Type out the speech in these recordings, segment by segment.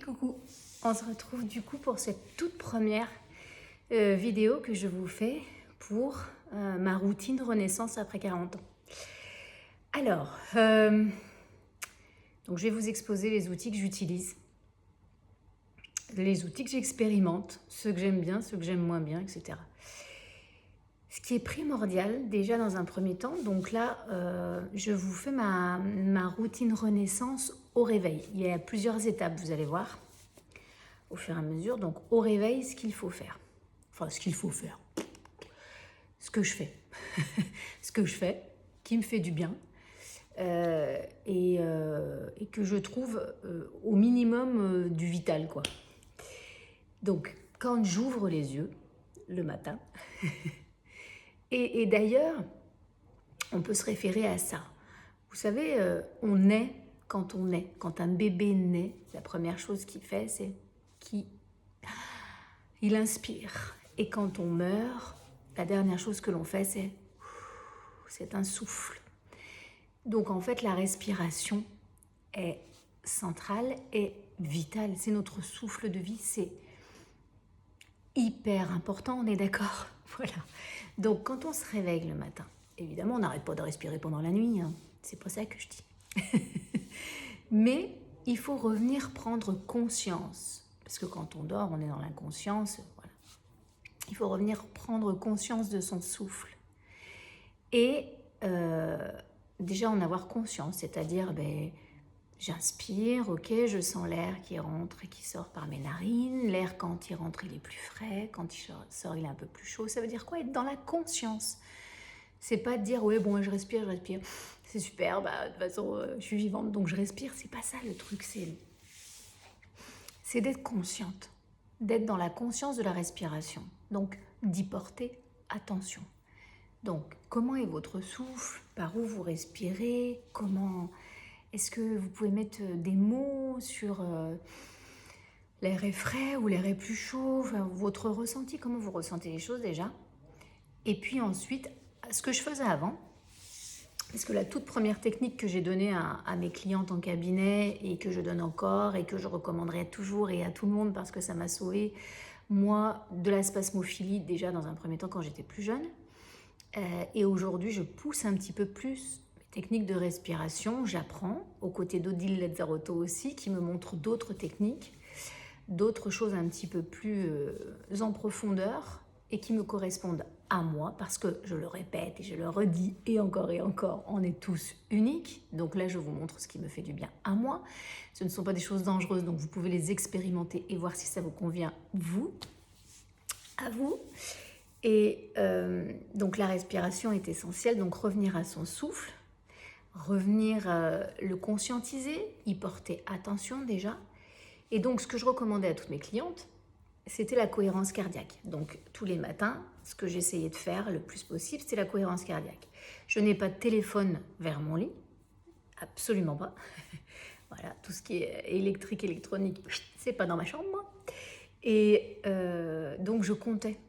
coucou, on se retrouve du coup pour cette toute première vidéo que je vous fais pour ma routine renaissance après 40 ans. Alors, donc je vais vous exposer les outils que j'utilise, les outils que j'expérimente, ceux que j'aime bien, ceux que j'aime moins bien, etc. Ce qui est primordial déjà dans un premier temps, donc là je vous fais ma routine renaissance au réveil. Il y a plusieurs étapes, vous allez voir, au fur et à mesure. Donc au réveil, ce qu'il faut faire, ce que je fais, ce que je fais, qui me fait du bien et que je trouve au minimum du vital, quoi. Donc quand j'ouvre les yeux le matin, et d'ailleurs, on peut se référer à ça. Vous savez, on naît quand on naît. Quand un bébé naît, la première chose qu'il fait, c'est qu'il inspire. Et quand on meurt, la dernière chose que l'on fait, c'est un souffle. Donc en fait, la respiration est centrale et vitale. C'est notre souffle de vie, c'est hyper important, on est d'accord? Voilà. Donc quand on se réveille le matin, évidemment, on n'arrête pas de respirer pendant la nuit, hein. C'est pas ça que je dis. Mais il faut revenir prendre conscience, parce que quand on dort, on est dans l'inconscience. Voilà. Il faut revenir prendre conscience de son souffle. Et déjà en avoir conscience, c'est-à-dire, j'inspire, ok, je sens l'air qui rentre et qui sort par mes narines. L'air, quand il rentre, il est plus frais. Quand il sort, il est un peu plus chaud. Ça veut dire quoi? Être dans la conscience. C'est pas de dire, ouais, bon, je respire. C'est super, de toute façon, je suis vivante, donc je respire. C'est pas ça le truc, c'est d'être consciente. D'être dans la conscience de la respiration. Donc, d'y porter attention. Donc, comment est votre souffle? Par où vous respirez? Comment... Est-ce que vous pouvez mettre des mots sur l'air est frais ou l'air est plus chaud? Enfin, votre ressenti, comment vous ressentez les choses déjà? Et puis ensuite, ce que je faisais avant, parce que la toute première technique que j'ai donnée à mes clientes en cabinet et que je donne encore et que je recommanderais toujours et à tout le monde parce que ça m'a sauvée, moi, de la spasmophilie déjà dans un premier temps quand j'étais plus jeune. Et aujourd'hui, je pousse un petit peu plus mes techniques de respiration. J'apprends aux côtés d'Odile Lazzarotto aussi, qui me montre d'autres techniques, d'autres choses un petit peu plus en profondeur et qui me correspondent à moi, parce que je le répète et je le redis et encore, on est tous uniques. Donc là, je vous montre ce qui me fait du bien à moi. Ce ne sont pas des choses dangereuses, donc vous pouvez les expérimenter et voir si ça vous convient, à vous. Et donc la respiration est essentielle, donc revenir à son souffle, revenir le conscientiser, y porter attention déjà. Et donc ce que je recommandais à toutes mes clientes, c'était la cohérence cardiaque. Donc tous les matins, ce que j'essayais de faire le plus possible, c'était la cohérence cardiaque. Je n'ai pas de téléphone vers mon lit, absolument pas. Voilà, tout ce qui est électrique, électronique, c'est pas dans ma chambre, moi. Et donc je comptais.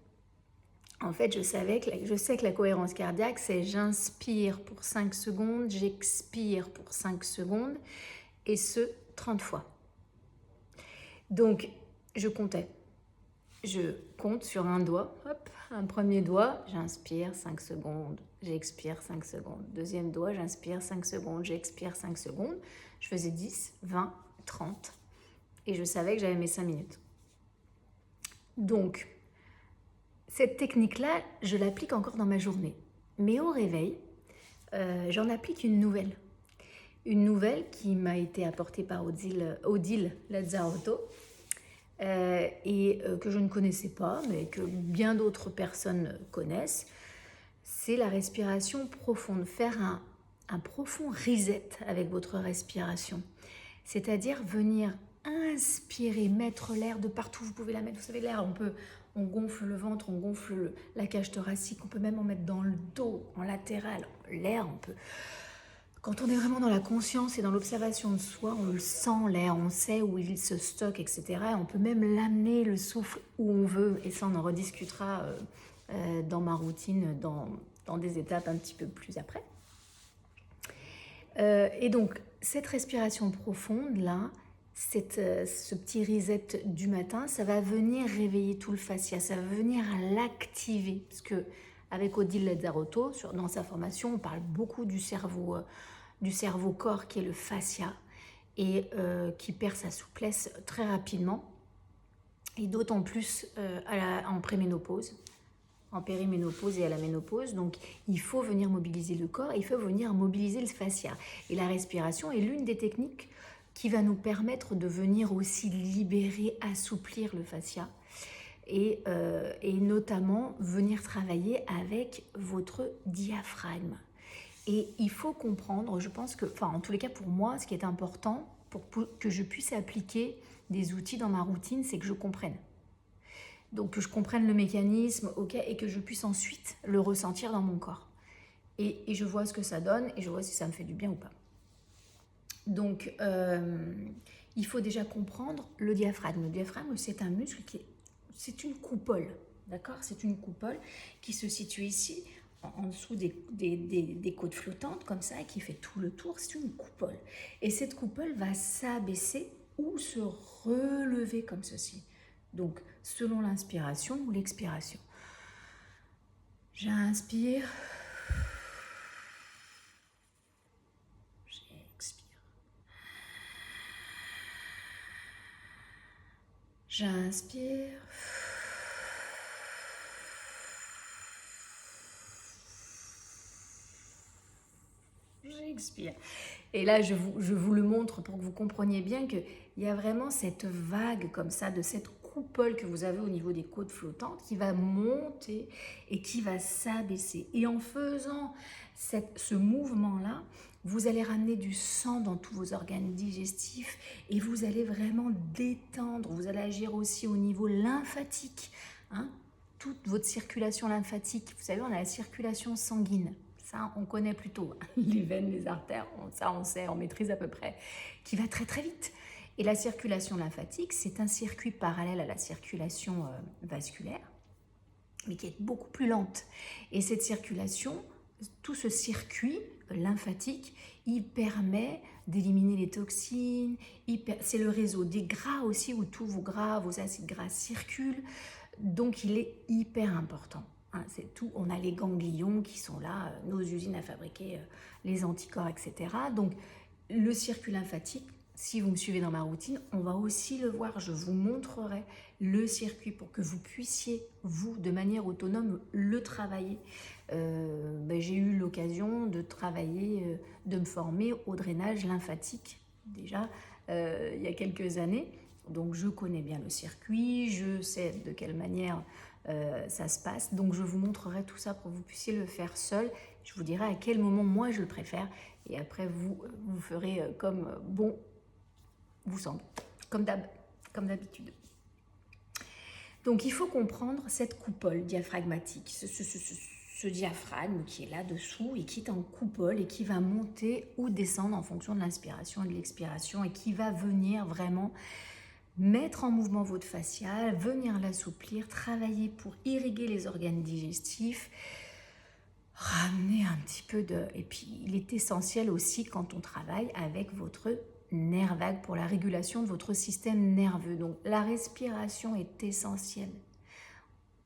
En fait, je sais que la cohérence cardiaque, c'est j'inspire pour 5 secondes, j'expire pour 5 secondes, et ce, 30 fois. Donc, je comptais. Je compte sur un doigt, hop, un premier doigt, j'inspire 5 secondes, j'expire 5 secondes. Deuxième doigt, j'inspire 5 secondes, j'expire 5 secondes. Je faisais 10, 20, 30, et je savais que j'avais mes 5 minutes. Donc, cette technique-là, je l'applique encore dans ma journée. Mais au réveil, j'en applique une nouvelle. Une nouvelle qui m'a été apportée par Odile Lazzarotto et que je ne connaissais pas, mais que bien d'autres personnes connaissent. C'est la respiration profonde. Faire un profond reset avec votre respiration. C'est-à-dire venir inspirer, mettre l'air de partout. Vous pouvez la mettre, vous savez, l'air, on gonfle le ventre, on gonfle la cage thoracique, on peut même en mettre dans le dos, en latéral. L'air, on peut... Quand on est vraiment dans la conscience et dans l'observation de soi, on le sent, l'air, on sait où il se stocke, etc. Et on peut même l'amener, le souffle, où on veut. Et ça, on en rediscutera dans ma routine, dans des étapes un petit peu plus après. Et donc, cette respiration profonde, là, ce petit reset du matin, ça va venir réveiller tout le fascia, ça va venir l'activer. Parce que avec Odile Lazzarotto, dans sa formation, on parle beaucoup du cerveau-corps qui est le fascia et qui perd sa souplesse très rapidement. Et d'autant plus en préménopause, en périménopause et à la ménopause. Donc, il faut venir mobiliser le corps, il faut venir mobiliser le fascia. Et la respiration est l'une des techniques qui va nous permettre de venir aussi libérer, assouplir le fascia et notamment venir travailler avec votre diaphragme. Et il faut comprendre, je pense que, enfin en tous les cas pour moi, ce qui est important pour que je puisse appliquer des outils dans ma routine, c'est que je comprenne. Donc que je comprenne le mécanisme, ok, et que je puisse ensuite le ressentir dans mon corps. Et je vois ce que ça donne et je vois si ça me fait du bien ou pas. Donc, il faut déjà comprendre le diaphragme. Le diaphragme, c'est un muscle c'est une coupole, d'accord? C'est une coupole qui se situe ici, en dessous des côtes flottantes, comme ça, et qui fait tout le tour. C'est une coupole. Et cette coupole va s'abaisser ou se relever comme ceci. Donc, selon l'inspiration ou l'expiration. J'inspire. J'inspire. J'expire. Et là, je vous le montre pour que vous compreniez bien qu'il y a vraiment cette vague comme ça, de cette coupole que vous avez au niveau des côtes flottantes qui va monter et qui va s'abaisser. Et en faisant ce mouvement-là, vous allez ramener du sang dans tous vos organes digestifs et vous allez vraiment détendre. Vous allez agir aussi au niveau lymphatique, hein, toute votre circulation lymphatique. Vous savez, on a la circulation sanguine. Ça, on connaît plutôt les veines, les artères, ça on sait, on maîtrise à peu près, qui va très très vite. Et la circulation lymphatique, c'est un circuit parallèle à la circulation vasculaire, mais qui est beaucoup plus lente. Et cette circulation, tout ce circuit lymphatique, il permet d'éliminer les toxines, c'est le réseau des gras aussi, où tous vos gras, vos acides gras circulent, donc il est hyper important. Hein, c'est tout, on a les ganglions qui sont là, nos usines à fabriquer les anticorps, etc. Donc le circuit lymphatique, si vous me suivez dans ma routine, on va aussi le voir. Je vous montrerai le circuit pour que vous puissiez, vous, de manière autonome, le travailler. J'ai eu l'occasion de travailler, de me former au drainage lymphatique, déjà, il y a quelques années. Donc je connais bien le circuit, je sais de quelle manière ça se passe. Donc je vous montrerai tout ça pour que vous puissiez le faire seul. Je vous dirai à quel moment moi je le préfère. Et après vous ferez comme bon vous semble, comme d'habitude. Donc il faut comprendre cette coupole diaphragmatique, ce diaphragme qui est là-dessous et qui est en coupole et qui va monter ou descendre en fonction de l'inspiration et de l'expiration et qui va venir vraiment mettre en mouvement votre fascia, venir l'assouplir, travailler pour irriguer les organes digestifs, ramener un petit peu de... Et puis il est essentiel aussi quand on travaille avec votre nerf vague pour la régulation de votre système nerveux. Donc la respiration est essentielle.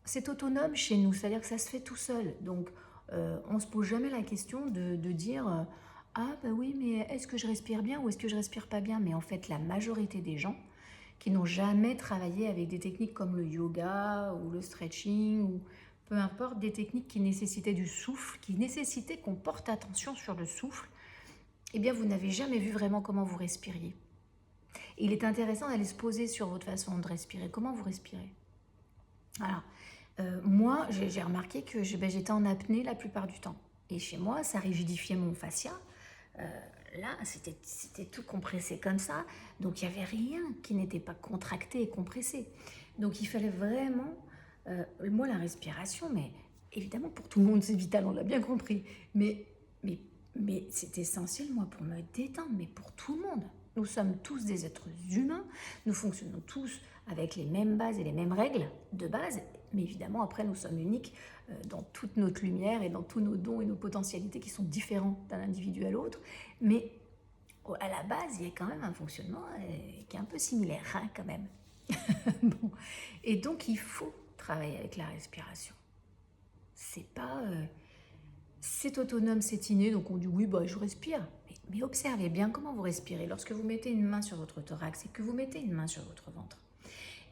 C'est autonome chez nous, c'est-à-dire que ça se fait tout seul. Donc on ne se pose jamais la question de dire ah bah oui, mais est-ce que je respire bien ou est-ce que je respire pas bien? Mais en fait, la majorité des gens qui n'ont jamais travaillé avec des techniques comme le yoga ou le stretching ou peu importe, des techniques qui nécessitaient du souffle, qui nécessitaient qu'on porte attention sur le souffle, eh bien vous n'avez jamais vu vraiment comment vous respiriez. Et il est intéressant d'aller se poser sur votre façon de respirer. Comment vous respirez? Alors, moi, j'ai remarqué que j'étais en apnée la plupart du temps. Et chez moi, ça rigidifiait mon fascia. Là, c'était tout compressé comme ça. Donc, il n'y avait rien qui n'était pas contracté et compressé. Donc, il fallait vraiment... moi, la respiration, mais évidemment, pour tout le monde, c'est vital, on l'a bien compris. Mais c'est essentiel, moi, pour me détendre, mais pour tout le monde. Nous sommes tous des êtres humains, nous fonctionnons tous avec les mêmes bases et les mêmes règles de base, mais évidemment, après, nous sommes uniques dans toute notre lumière et dans tous nos dons et nos potentialités qui sont différents d'un individu à l'autre. Mais à la base, il y a quand même un fonctionnement qui est un peu similaire, hein, quand même. Bon. Et donc, il faut travailler avec la respiration. C'est pas... c'est autonome, c'est inné, donc on dit oui, bah, je respire. Mais observez bien comment vous respirez. Lorsque vous mettez une main sur votre thorax et que vous mettez une main sur votre ventre,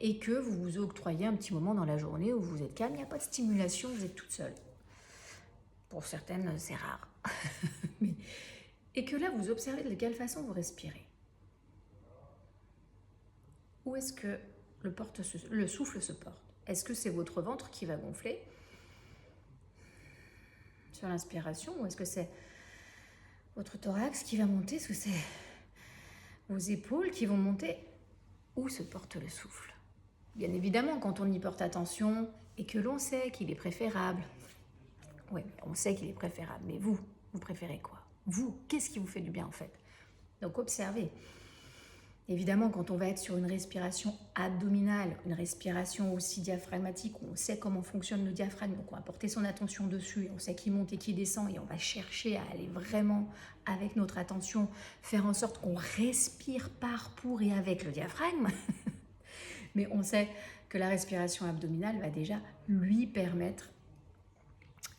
et que vous vous octroyez un petit moment dans la journée où vous êtes calme, il n'y a pas de stimulation, vous êtes toute seule. Pour certaines, c'est rare. Et que là, vous observez de quelle façon vous respirez. Où est-ce que le souffle se porte? Est-ce que c'est votre ventre qui va gonfler sur l'inspiration, ou est-ce que c'est votre thorax qui va monter? Est-ce que c'est vos épaules qui vont monter? Où se porte le souffle? Bien évidemment, quand on y porte attention et que l'on sait qu'il est préférable, oui, on sait qu'il est préférable, mais vous préférez quoi? Vous, qu'est-ce qui vous fait du bien en fait? Donc observez. Évidemment, quand on va être sur une respiration abdominale, une respiration aussi diaphragmatique, où on sait comment fonctionne le diaphragme, donc on va porter son attention dessus, et on sait qu'il monte et qu'il descend, et on va chercher à aller vraiment, avec notre attention, faire en sorte qu'on respire par, pour et avec le diaphragme. Mais on sait que la respiration abdominale va déjà lui permettre...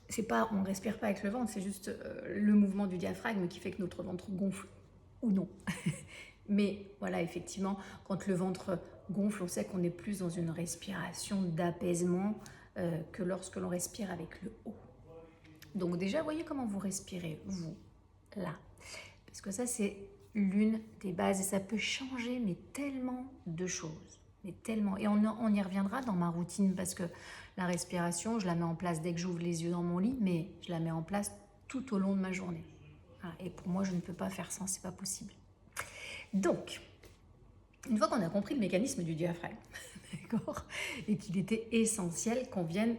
C'est pas, on ne respire pas avec le ventre, c'est juste le mouvement du diaphragme qui fait que notre ventre gonfle ou non. Mais voilà, effectivement, quand le ventre gonfle, on sait qu'on est plus dans une respiration d'apaisement que lorsque l'on respire avec le haut. Donc déjà, voyez comment vous respirez, vous, là. Parce que ça, c'est l'une des bases et ça peut changer, mais tellement de choses. Mais tellement. Et on y reviendra dans ma routine parce que la respiration, je la mets en place dès que j'ouvre les yeux dans mon lit, mais je la mets en place tout au long de ma journée. Voilà. Et pour moi, je ne peux pas faire sans, c'est pas possible. Donc, une fois qu'on a compris le mécanisme du diaphragme, d'accord, et qu'il était essentiel qu'on vienne,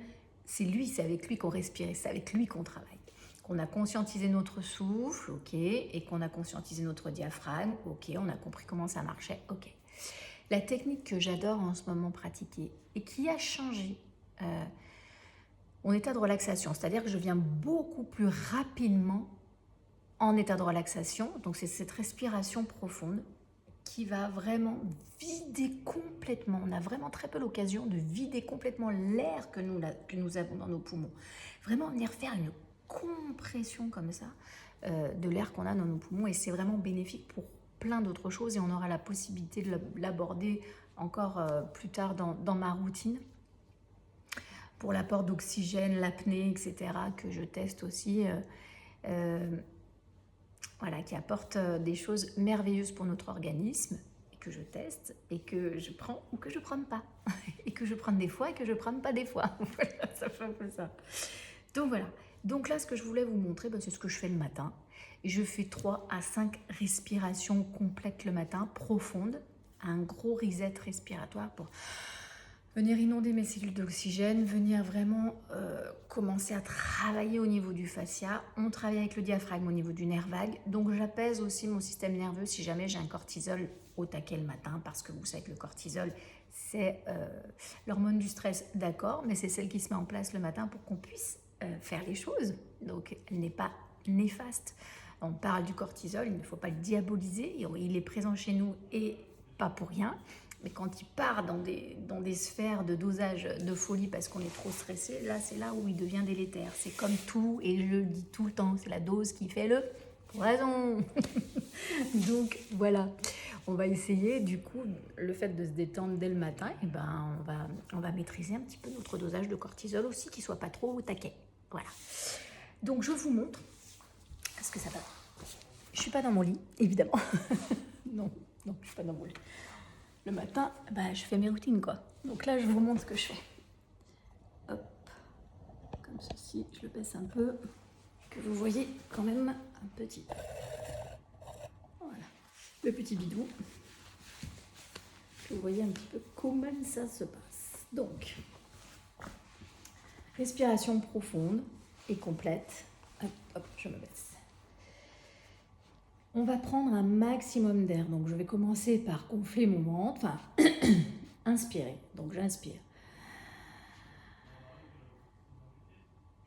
c'est avec lui qu'on respire, c'est avec lui qu'on travaille. Qu'on a conscientisé notre souffle, ok, et qu'on a conscientisé notre diaphragme, ok, on a compris comment ça marchait, ok. La technique que j'adore en ce moment pratiquer et qui a changé mon état de relaxation, c'est-à-dire que je viens beaucoup plus rapidement en état de relaxation, donc c'est cette respiration profonde qui va vraiment vider complètement, on a vraiment très peu l'occasion de vider complètement l'air que nous avons dans nos poumons. Vraiment venir faire une compression comme ça de l'air qu'on a dans nos poumons et c'est vraiment bénéfique pour plein d'autres choses et on aura la possibilité de l'aborder encore plus tard dans ma routine pour l'apport d'oxygène, l'apnée, etc. que je teste aussi. Voilà, qui apporte des choses merveilleuses pour notre organisme, et que je teste, et que je prends ou que je ne prends pas, et que je prends des fois et que je ne prends pas des fois. Voilà, ça fait un peu ça. Donc voilà, donc là ce que je voulais vous montrer, c'est ce que je fais le matin. Je fais 3 à 5 respirations complètes le matin, profondes, un gros reset respiratoire pour venir inonder mes cellules d'oxygène, venir vraiment commencer à travailler au niveau du fascia. On travaille avec le diaphragme au niveau du nerf vague. Donc j'apaise aussi mon système nerveux si jamais j'ai un cortisol au taquet le matin, parce que vous savez que le cortisol, c'est l'hormone du stress, d'accord, mais c'est celle qui se met en place le matin pour qu'on puisse faire les choses. Donc elle n'est pas néfaste. On parle du cortisol, il ne faut pas le diaboliser, il est présent chez nous et pas pour rien. Mais quand il part dans des sphères de dosage de folie parce qu'on est trop stressé, là, c'est là où il devient délétère. C'est comme tout, et je le dis tout le temps, c'est la dose qui fait le poison. Donc, voilà. On va essayer, du coup, le fait de se détendre dès le matin, et ben, on va maîtriser un petit peu notre dosage de cortisol aussi, qu'il ne soit pas trop au taquet. Voilà. Donc, je vous montre. Est-ce que ça va? Je ne suis pas dans mon lit, évidemment. Non, je ne suis pas dans mon lit. Le matin, je fais mes routines, quoi. Donc là, je vous montre ce que je fais. Hop, comme ceci, je le baisse un peu, que vous voyez quand même un petit peu. Voilà, le petit bidou. Que vous voyez un petit peu comment ça se passe. Donc, respiration profonde et complète. Hop, hop, je me baisse. On va prendre un maximum d'air. Donc, je vais commencer par gonfler mon ventre. Enfin, inspirer. Donc, j'inspire.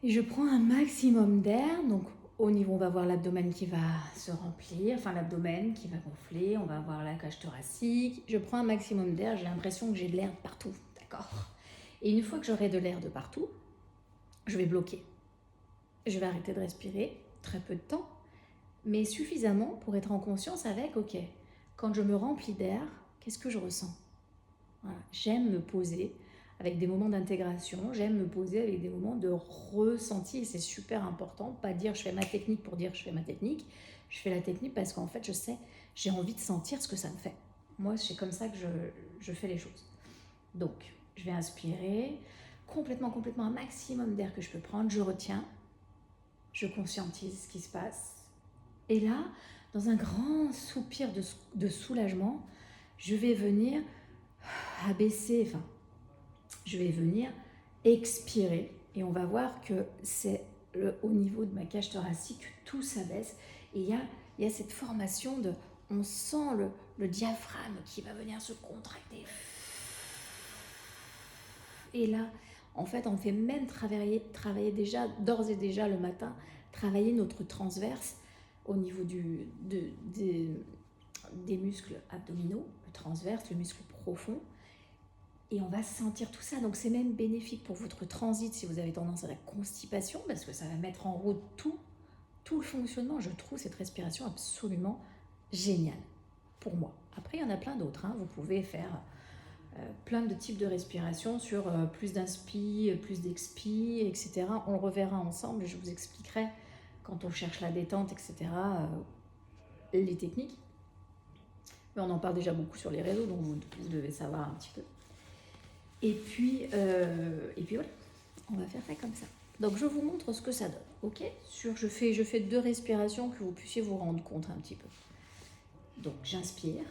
Et je prends un maximum d'air. Donc, Au niveau, on va voir l'abdomen qui va se remplir, enfin l'abdomen qui va gonfler, on va voir la cage thoracique. Je prends un maximum d'air, j'ai l'impression que j'ai de l'air de partout, d'accord? Et une fois que j'aurai de l'air de partout, je vais bloquer. Je vais arrêter de respirer, très peu de temps, mais suffisamment pour être en conscience avec, ok, quand je me remplis d'air, qu'est-ce que je ressens? Voilà. J'aime me poser avec des moments d'intégration, j'aime me poser avec des moments de ressenti, et c'est super important, pas dire je fais ma technique pour dire je fais ma technique, je fais la technique parce qu'en fait je sais, j'ai envie de sentir ce que ça me fait. Moi c'est comme ça que je fais les choses. Donc je vais inspirer, complètement un maximum d'air que je peux prendre, je retiens, je conscientise ce qui se passe, et là, dans un grand soupir de soulagement, je vais venir abaisser, enfin, je vais venir expirer, et on va voir que c'est au niveau de ma cage thoracique, tout s'abaisse, et il y a cette formation de, on sent le diaphragme qui va venir se contracter. Et là, en fait, on fait même travailler déjà, d'ores et déjà le matin, travailler notre transverse au niveau des muscles abdominaux, le transverse, le muscle profond. Et on va sentir tout ça. Donc c'est même bénéfique pour votre transit si vous avez tendance à la constipation, parce que ça va mettre en route tout le fonctionnement. Je trouve cette respiration absolument géniale pour moi. Après, il y en a plein d'autres. Vous pouvez faire plein de types de respiration sur plus d'inspi, plus d'expi, etc. On le reverra ensemble et je vous expliquerai quand on cherche la détente, etc. Les techniques. Mais on en parle déjà beaucoup sur les réseaux, donc vous devez savoir un petit peu. Et puis voilà, on va faire ça comme ça. Donc je vous montre ce que ça donne, ok? Je fais 2 respirations que vous puissiez vous rendre compte un petit peu. Donc j'inspire.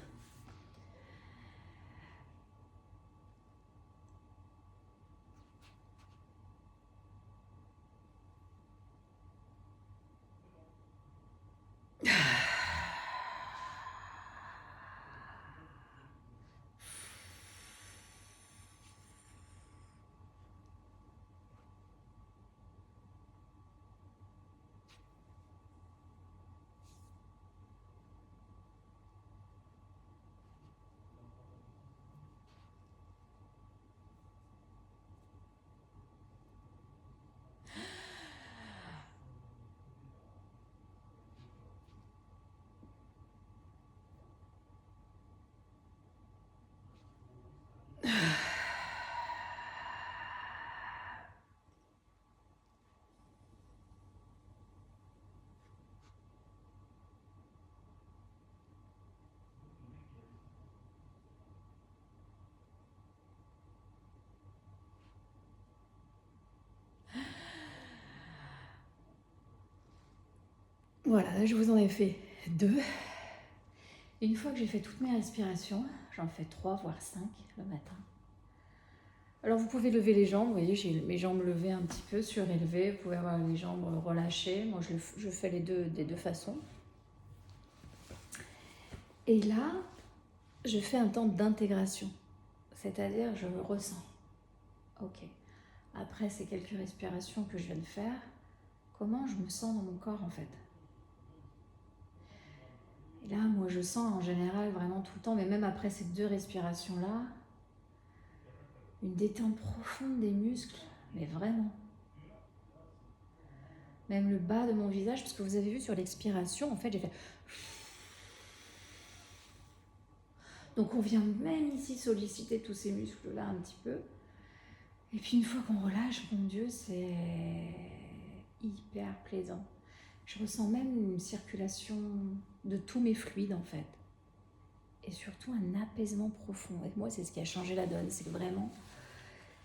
Voilà, là je vous en ai fait 2. Une fois que j'ai fait toutes mes respirations, j'en fais 3 voire 5 le matin. Alors vous pouvez lever les jambes, vous voyez, j'ai mes jambes levées un petit peu, surélevées, vous pouvez avoir les jambes relâchées. Moi je fais des deux façons. Et là, je fais un temps d'intégration, c'est-à-dire je me ressens. Ok, après ces quelques respirations que je viens de faire, comment je me sens dans mon corps en fait? Et là, moi je sens en général vraiment tout le temps, mais même après ces 2 respirations-là, une détente profonde des muscles, mais vraiment. Même le bas de mon visage, parce que vous avez vu sur l'expiration, en fait, j'ai fait... Donc on vient même ici solliciter tous ces muscles-là un petit peu. Et puis une fois qu'on relâche, mon Dieu, c'est hyper plaisant. Je ressens même une circulation de tous mes fluides, en fait. Et surtout un apaisement profond. Et moi, c'est ce qui a changé la donne. C'est que vraiment,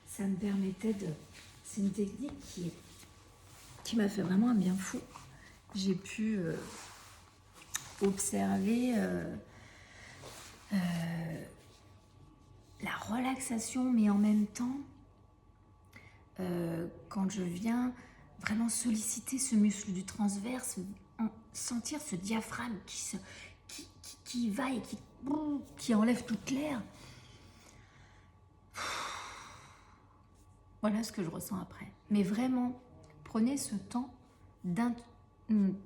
ça me permettait de... C'est une technique qui m'a fait vraiment un bien fou. J'ai pu observer la relaxation, mais en même temps, quand je viens vraiment solliciter ce muscle du transverse, sentir ce diaphragme qui va et qui enlève toute l'air. Voilà ce que je ressens après. Mais vraiment, prenez ce temps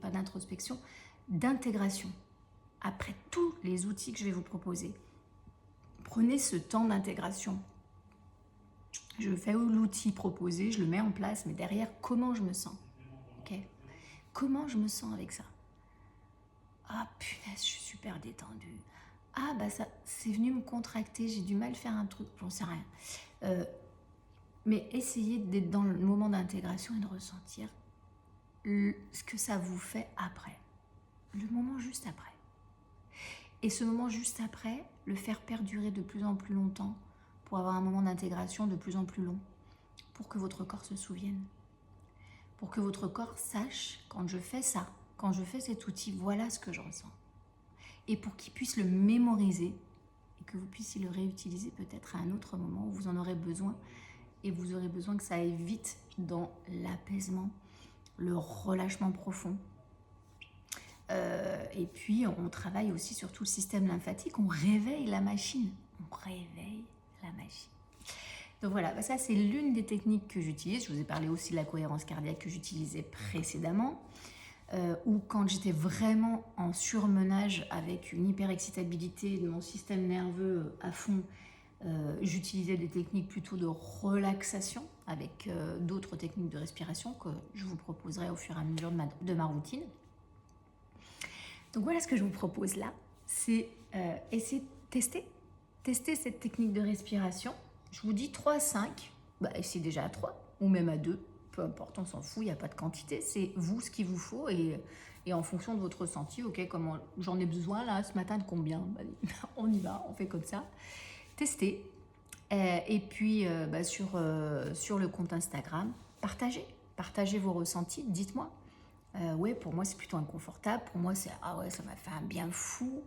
pas d'introspection, d'intégration. Après tous les outils que je vais vous proposer, prenez ce temps d'intégration. Je fais l'outil proposé, je le mets en place, mais derrière, comment je me sens? Okay. Comment je me sens avec ça? Ah punaise, je suis super détendue. Ah bah ça, c'est venu me contracter, j'ai du mal à faire un truc, j'en sais rien. Mais essayez d'être dans le moment d'intégration et de ressentir ce que ça vous fait après. Le moment juste après. Et ce moment juste après, le faire perdurer de plus en plus longtemps pour avoir un moment d'intégration de plus en plus long, pour que votre corps se souvienne, pour que votre corps sache, quand je fais ça, quand je fais cet outil, voilà ce que je ressens. Et pour qu'il puisse le mémoriser et que vous puissiez le réutiliser peut-être à un autre moment où vous en aurez besoin, et vous aurez besoin que ça aille vite dans l'apaisement, le relâchement profond. Et puis, on travaille aussi sur tout le système lymphatique. On réveille la machine. On réveille la machine. Donc voilà, bah ça c'est l'une des techniques que j'utilise. Je vous ai parlé aussi de la cohérence cardiaque que j'utilisais précédemment. Ou quand j'étais vraiment en surmenage avec une hyperexcitabilité de mon système nerveux à fond, j'utilisais des techniques plutôt de relaxation avec d'autres techniques de respiration que je vous proposerai au fur et à mesure de ma routine. Donc voilà ce que je vous propose là, c'est essayer de tester cette technique de respiration. Je vous dis 3 à 5, bah, essayez déjà à 3 ou même à 2, peu importe, on s'en fout, il n'y a pas de quantité, c'est vous ce qu'il vous faut et en fonction de votre ressenti, ok, comment j'en ai besoin là ce matin de combien, bah, on y va, on fait comme ça. Testez et puis bah, sur le compte Instagram, partagez vos ressentis, dites-moi. Ouais, pour moi c'est plutôt inconfortable, pour moi c'est ah ouais, ça m'a fait un bien fou.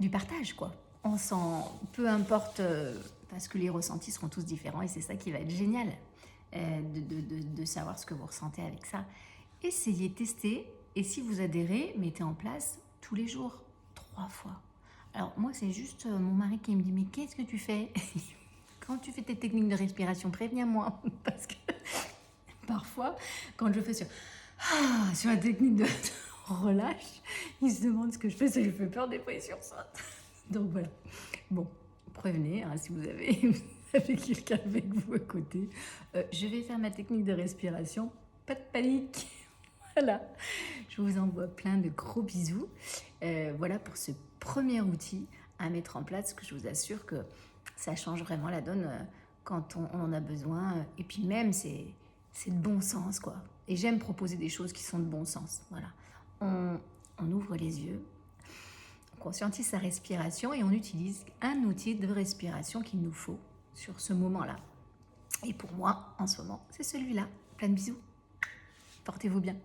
Du partage quoi. On sent, peu importe, parce que les ressentis seront tous différents et c'est ça qui va être génial, de savoir ce que vous ressentez avec ça. Essayez, testez et si vous adhérez, mettez en place tous les jours, 3 fois. Alors moi c'est juste mon mari qui me dit mais qu'est-ce que tu fais? Quand tu fais tes techniques de respiration, préviens-moi parce que parfois, quand je fais sur la technique de relâche, il se demande ce que je fais, ça lui fait peur, des fois il sursaute. Donc voilà. Bon, prévenez, hein, si vous avez quelqu'un avec vous à côté. Je vais faire ma technique de respiration. Pas de panique. Voilà. Je vous envoie plein de gros bisous. Voilà pour ce premier outil à mettre en place, que je vous assure que ça change vraiment la donne quand on en a besoin. Et puis même, c'est de bon sens, quoi. Et j'aime proposer des choses qui sont de bon sens. Voilà. On ouvre les yeux, on conscientise sa respiration et on utilise un outil de respiration qu'il nous faut sur ce moment-là. Et pour moi, en ce moment, c'est celui-là. Plein de bisous. Portez-vous bien.